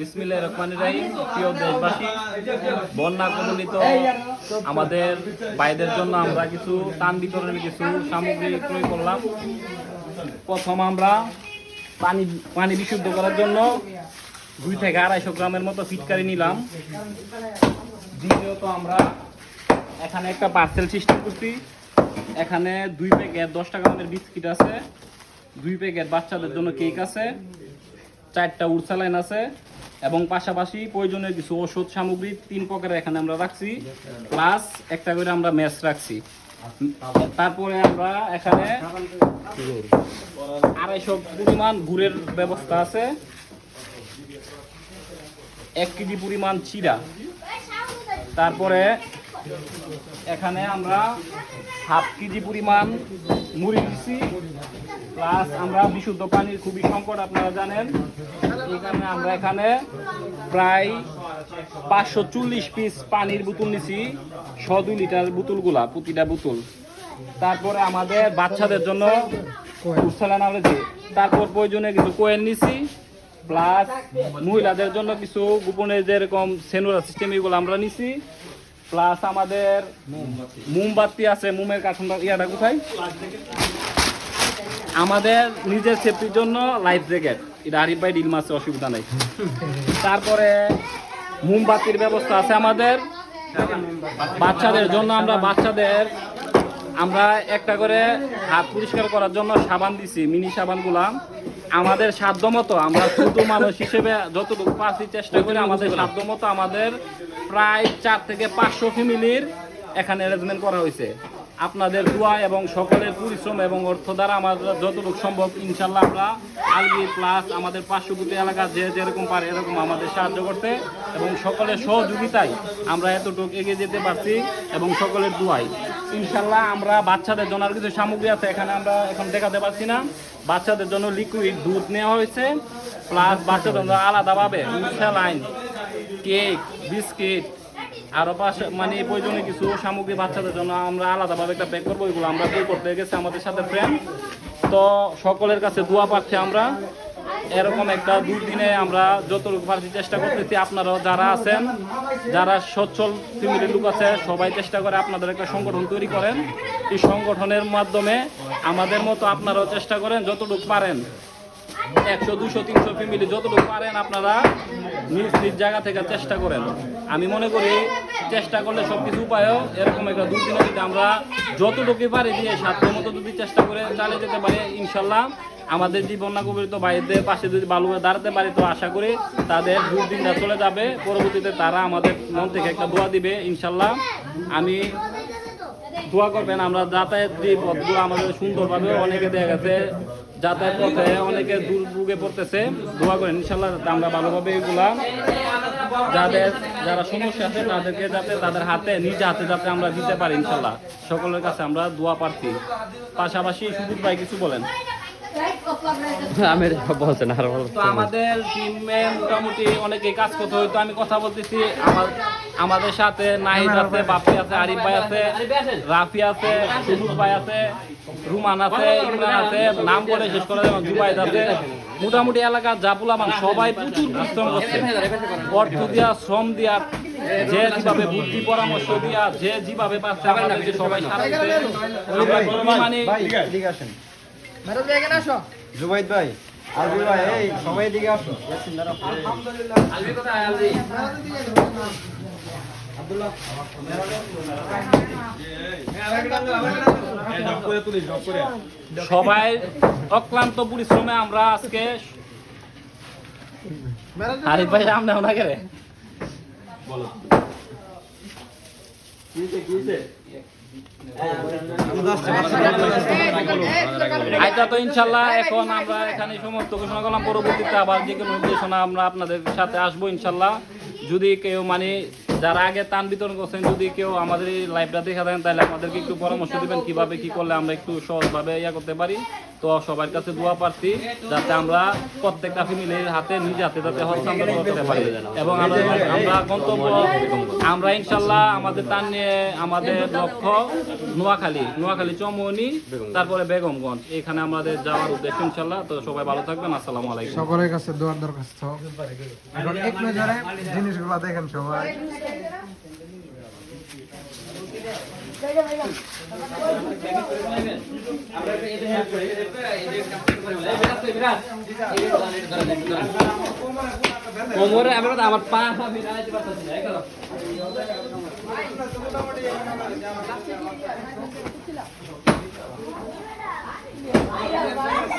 বিসমিল্লাহির রহমানির রহিম। প্রিয় দেশবাসী, বন্যা কবলিত আমাদের ভাইদের জন্য আমরা কিছু ত্রাণ বিতরণের কিছু সামগ্রী ক্রয় করলাম। প্রথম আমরা পানি বিশুদ্ধ করার জন্য 2 থেকে 250 গ্রামের মতো ফিটকারি নিলাম। দ্বিতীয়ত আমরা এখানে একটা পার্সেল সিস্টেম করছি। এখানে 2 প্যাকেট 10 টাকা দামের বিস্কিট আছে, 2 প্যাকেট বাচ্চাদের জন্য কেক আছে, 4টা উড়সালাইন আছে এবং পাশাপাশি প্রয়োজনীয় কিছু ওষুধ সামগ্রী 3 প্রকারের এখানে আমরা রাখছি, প্লাস একটা করে আমরা ম্যাচ রাখছি। তারপরে আমরা এখানে 250 পরিমাণ গুড়ের ব্যবস্থা আছে, 1 কেজি পরিমাণ চিরা। তারপরে এখানে আমরা 1/2 কেজি পরিমাণ মুড়ি দিচ্ছি, প্লাস আমরা বিশুদ্ধ পানির খুবই সংকট আপনারা জানেন, এই কারণে আমরা এখানে প্রায় 540 পিস পানির বোতল নিছি, 100 লিটার বোতলগুলা প্রতিটা বোতল। তারপরে আমাদের বাচ্চাদের জন্য উড়সালাইন আমরা দিই। তারপর প্রয়োজনে কিছু কোয়েল নিছি, প্লাস মহিলাদের জন্য কিছু গোপনে যেরকম সেনুরা সিস্টেম এগুলো আমরা নিছি, প্লাস আমাদের মোমবাতি আছে, মোমের কাঠনটা ইয়াটা কোথায়, আমাদের নিজের সেফটির জন্য লাইফ জ্যাকেট, এটা আরিফ ভাই ডিল মাসে অসুবিধা নাই। তারপরে মোমবাতির ব্যবস্থা আছে আমাদের। বাচ্চাদের জন্য আমরা একটা করে হাত পরিষ্কার করার জন্য সাবান দিছি, মিনি সাবানগুলা। আমাদের সাধ্যমতো আমরা ছোট মানুষ হিসেবে যতটুকু পারছি চেষ্টা করি, আমাদের সাধ্যমতো আমাদের প্রায় 4 থেকে 500 ফ্যামিলির এখানে অ্যারেঞ্জমেন্ট করা হয়েছে। আপনাদের দোয়া এবং সকলের পরিশ্রম এবং অর্থ দ্বারা আমাদের যতটুকু সম্ভব ইনশাল্লাহ আমরা আলগি প্লাস আমাদের পার্শ্ববর্তী এলাকা যে যেরকম পারে এরকম আমাদের সাহায্য করতে এবং সকলের সহযোগিতায় আমরা এতটুকু এগিয়ে যেতে পারছি এবং সকলের দোয়াই ইনশাল্লাহ। আমরা বাচ্চাদের জন্য আর কিছু সামগ্রী আছে, এখানে আমরা এখন দেখাতে পারছি না। বাচ্চাদের জন্য লিকুইড দুধ নেওয়া হয়েছে, প্লাস বাচ্চাদের জন্য আলাদাভাবে স্যালাইন, কেক, বিস্কিট আরও মানে প্রয়োজনীয় কিছু সামগ্রী বাচ্চাদের জন্য আমরা আলাদাভাবে একটা প্যাক করবো। এগুলো আমরা পে করতে গেছি আমাদের সাথে ফ্রেন্ড। তো সকলের কাছে দোয়া পাচ্ছি আমরা, এরকম একটা দুর্দিনে আমরা যতটুকু পারছি চেষ্টা করতেছি। আপনারাও যারা আছেন, যারা সচ্ছল ফ্যামিলির লোক আছে, সবাই চেষ্টা করে আপনাদের একটা সংগঠন তৈরি করেন। এই সংগঠনের মাধ্যমে আমাদের মতো আপনারাও চেষ্টা করেন, যতটুকু পারেন 100, 200, 300 ফ্যামিলি যতটুকু পারেন আপনারা নিজ নিজ জায়গা থেকে চেষ্টা করেন। আমি মনে করি চেষ্টা করলে সব কিছু উপায়ও এরকম একটা দুর্দিনে যদি আমরা যতটুকু পারি দিয়ে সাধ্যমতো যদি চেষ্টা করে চালিয়ে যেতে পারি, ইনশাল্লাহ আমাদের জীবন না কবির তো ভাইদের পাশে যদি ভালোভাবে দাঁড়াতে পারি, তো আশা করি তাদের দুর্দিনটা চলে যাবে। পরবর্তীতে তারা আমাদের মন থেকে একটা দোয়া দিবে ইনশাল্লাহ। আমি দোয়া করবেন আমরা যাতায়াত যে পথগুলো আমাদের সুন্দরভাবে, অনেকে দেখা গেছে যাতায়াত পথে অনেকে দুর্ভোগে পড়তেছে, দোয়া করেন ইনশাল্লাহ আমরা ভালোভাবে এগুলা যারা সমস্যা আছে তাদেরকে যাতে তাদের হাতে নিজে হাতে যাতে আমরা দিতে পারি ইনশাল্লাহ। সকলের কাছে আমরা দোয়া প্রার্থী। পাশাপাশি সুদূর ভাই কিছু বলেন। আমাদের টিমে মোটামুটি অনেকে কাজ করতে হইতো, আমি কথা বলতেছি। আমাদের সাথে নাহিদ আছে, বাপি আছে, আরিফ ভাই আছে, রাফি আছে, সুদূর ভাই আছে, রুমান আছে, ইমরান আছে, নাম করে শেষ করা যাবে, জুবাইদ আছে। মোটামুটি এলাকার জাপুলামান সবাই প্রচুর পরিশ্রম করছে, অর্থ দিয়া, শ্রম দিয়া, যে যেভাবে বুদ্ধি পরামর্শ দিয়া, যে যেভাবে পাচ্ছে আমাদেরকে সবাই সাথে জুবাইদ ভাই, আলবি ভাই, এই সবাই দিকে আসো। আলবি কোথায়? আলবি আব্দুল্লাহ সবাই অক্লান্ত পরিশ্রমে আমরা আজকে আরিফ ভাই সামনে না করে বলো আইতা তো ইনশাল্লাহ। এখন আমরা এখানে সমস্ত ঘোষণা করলাম, পরবর্তীতে আবার যে কোনো নির্দেশনা আমরা আপনাদের সাথে আসবো ইনশাল্লাহ। যদি কেউ মানে যারা আগে ত্রাণ বিতরণ করছেন, যদি কেউ আমাদের এই লাইভটা দেখা দেন, তাহলে আমাদেরকে একটু পরামর্শ দিবেন কিভাবে কি করলে আমরা একটু সহজভাবে করতে পারি। তো তো সবার কাছে দোয়া প্রার্থী যাতে আমরা প্রত্যেকটা ফ্যামিলির হাতে নিজ হাতে যাতে হস্তান্তর করতে পারি এবং আমরা গন্তব্য আমরা ইনশাল্লাহ আমাদের টান নিয়ে আমাদের লক্ষ্য নোয়াখালী চৌমনি তারপরে বেগমগঞ্জ এখানে আমাদের যাওয়ার উদ্দেশ্য ইনশাল্লাহ। তো সবাই ভালো থাকবেন, আসসালামু আলাইকুম। সকলের কাছে দোয়ার দরখাস্ত। এখন এক নজরে জিনিসগুলো দেখেন সবাই। কোমরে আমার পা Ayo,